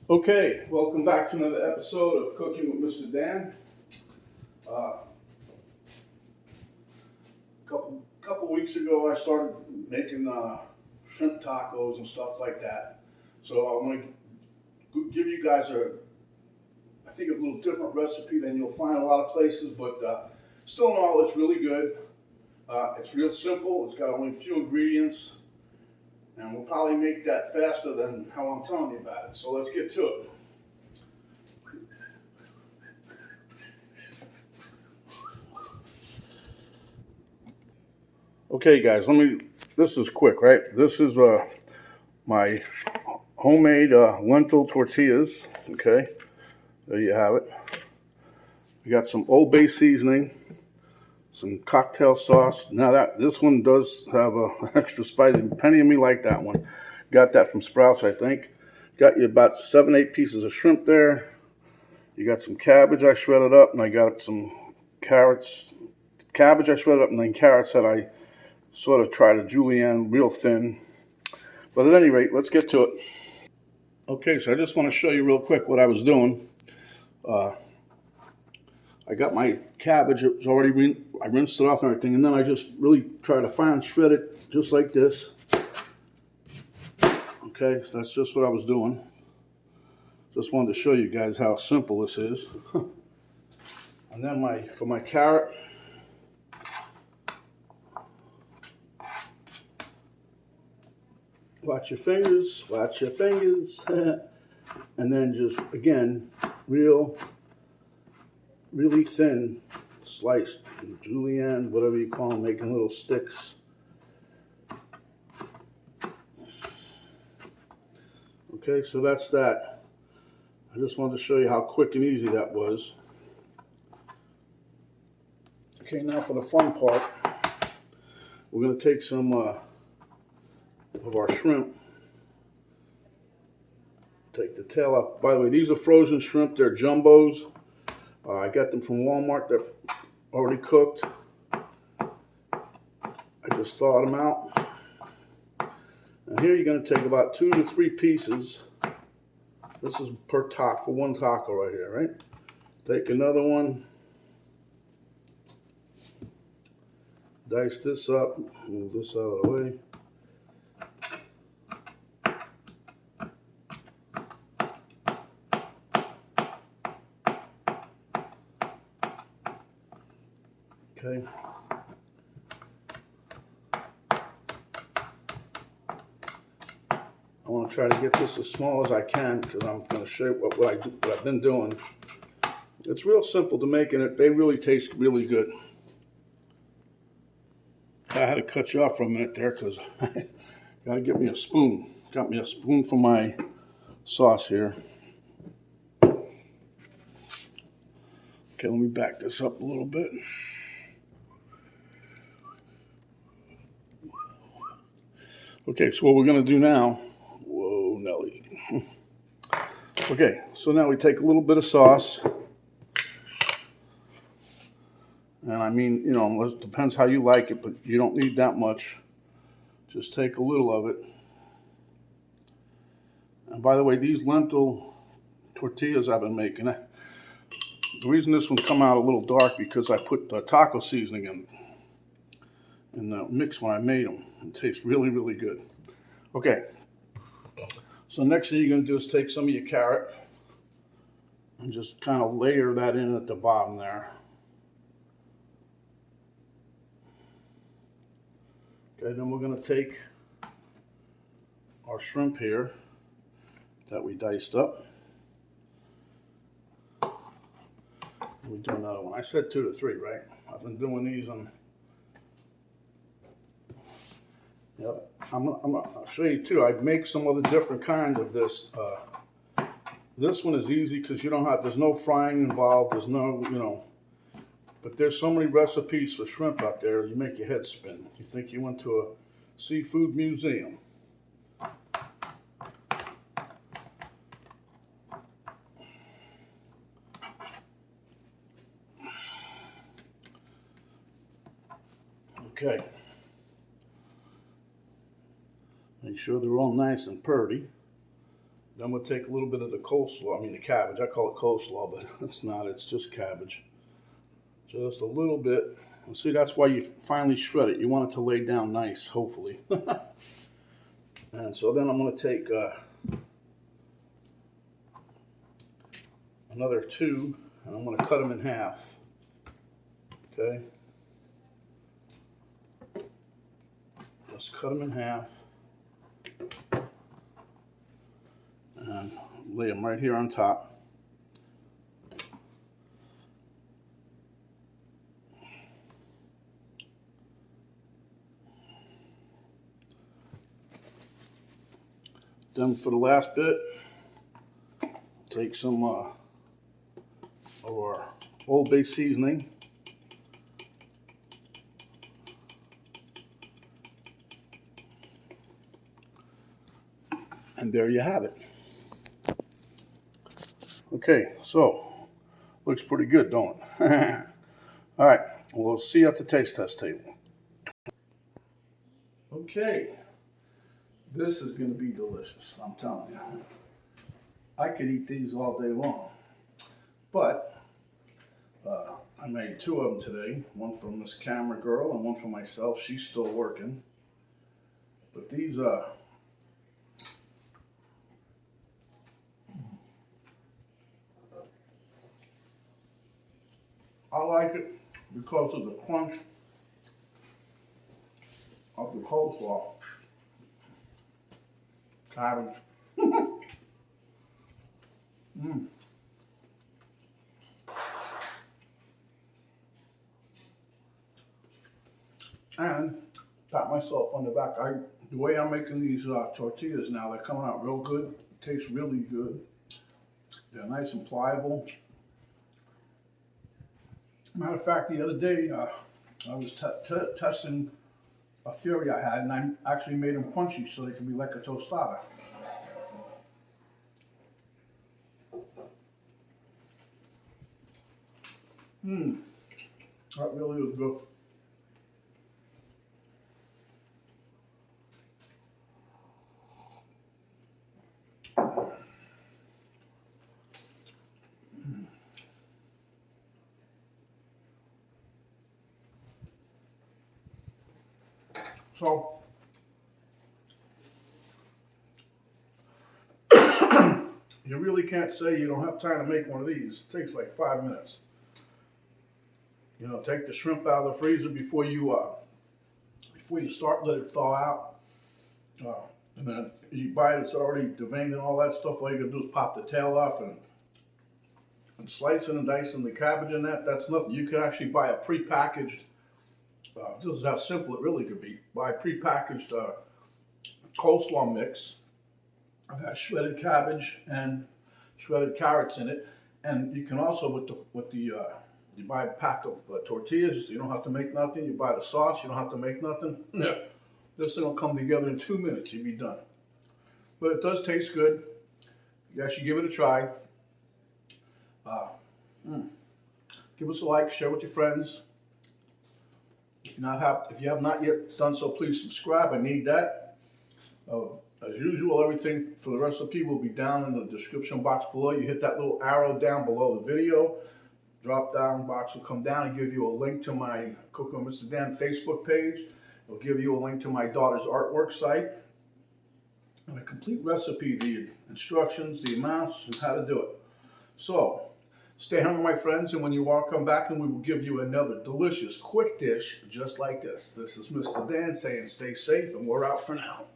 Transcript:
Okay, welcome back to another episode of Cooking with Mr. Dan. A couple weeks ago, I started making shrimp tacos and stuff like that. So I'm going to give you guys I think, a little different recipe than you'll find a lot of places, but still in all, it's really good. It's real simple. It's got only a few ingredients, and we'll probably make that faster than how I'm telling you about it. So let's get to it. Okay, guys, this is quick, right? This is my homemade lentil tortillas. Okay, there you have it. We got some Old Bay seasoning, some cocktail sauce. Now this one does have a extra spicy. Penny and me like that one. Got that from Sprouts, I think. Got you about 7-8 pieces of shrimp there. You got some cabbage I shredded up, and I got some carrots. Cabbage I shredded up, and then carrots that I sort of try to julienne real thin. But at any rate, let's get to it. Okay, so I just want to show you real quick what I was doing. I got my cabbage, it was already I rinsed it off and everything, and then I just really try to fine shred it just like this. Okay, so that's just what I was doing. Just wanted to show you guys how simple this is. And then for my carrot, watch your fingers, watch your fingers. And then just, again, really thin sliced julienne, whatever you call them, making little sticks. Okay, so that's that. I just wanted to show you how quick and easy that was. Okay, now for the fun part. We're going to take some of our shrimp. Take the tail off. By the way, these are frozen shrimp. They're jumbos. I got them from Walmart. They're already cooked. I just thawed them out. And here you're going to take about 2 to 3 pieces. This is per taco, for one taco right here, right? Take another one. Dice this up. Move this out of the way. Okay. I want to try to get this as small as I can because I'm going to show you what I've been doing. It's real simple to make, and they really taste really good. I had to cut you off for a minute there because I got to get me a spoon. Got me a spoon for my sauce here. Okay, let me back this up a little bit. Okay, so what we're going to do now, whoa, Nelly. Okay, so now we take a little bit of sauce. And I mean, you know, it depends how you like it, but you don't need that much. Just take a little of it. And by the way, these lentil tortillas I've been making, the reason this one come out a little dark because I put taco seasoning in the mix when I made them. It tastes really, really good. Okay, so next thing you're going to do is take some of your carrot and just kind of layer that in at the bottom there. Okay, then we're going to take our shrimp here that we diced up. Let me do another one. I said 2 to 3, right? I've been doing these on. Yep. I'll show you too. I make some other different kind of this. This one is easy because there's no frying involved. There's no, but there's so many recipes for shrimp out there, you make your head spin. You think you went to a seafood museum. Okay. Make sure they're all nice and purty. Then we'll take a little bit of the coleslaw, I mean the cabbage. I call it coleslaw, but it's not, it's just cabbage. Just a little bit. And see, that's why you finally shred it. You want it to lay down nice, hopefully. And so then I'm going to take another two, and I'm going to cut them in half. Okay? Just cut them in half. And lay them right here on top. Then for the last bit, take some of our Old Bay seasoning. And there you have it. Okay, so looks pretty good, don't it? All right, we'll see you at the taste test table. Okay, this is going to be delicious, I'm telling you. I could eat these all day long, but I made two of them today. One for Miss Camera Girl and one for myself. She's still working. But these, I like it because of the crunch of the coleslaw. Cabbage. And pat myself on the back. The way I'm making these tortillas now, they're coming out real good. It tastes really good. They're nice and pliable. Matter of fact, the other day I was testing a theory I had, and I actually made them crunchy so they can be like a tostada. That really is good. So, you really can't say you don't have time to make one of these. It takes like 5 minutes. You know, take the shrimp out of the freezer before you start, let it thaw out. And then you buy it, it's already deveined and all that stuff. All you gotta do is pop the tail off and slicing and dicing the cabbage in that. That's nothing. You can actually buy a prepackaged. This is how simple it really could be. Buy a prepackaged coleslaw mix. I've got shredded cabbage and shredded carrots in it, and you can also you buy a pack of tortillas. You don't have to make nothing. You buy the sauce. You don't have to make nothing. No, this thing will come together in 2 minutes. You'll be done. But it does taste good. You guys should give it a try. Give us a like. Share with your friends. If you have not yet done so, please subscribe. I need that. As usual, everything for the recipe will be down in the description box below. You hit that little arrow down below the video. Drop down box will come down and give you a link to my Cooking with Mr. Dan Facebook page. It'll give you a link to my daughter's artwork site and a complete recipe, the instructions, the amounts, and how to do it. So, stay hungry, my friends, and when you are, come back and we will give you another delicious, quick dish just like this. This is Mr. Dan saying stay safe, and we're out for now.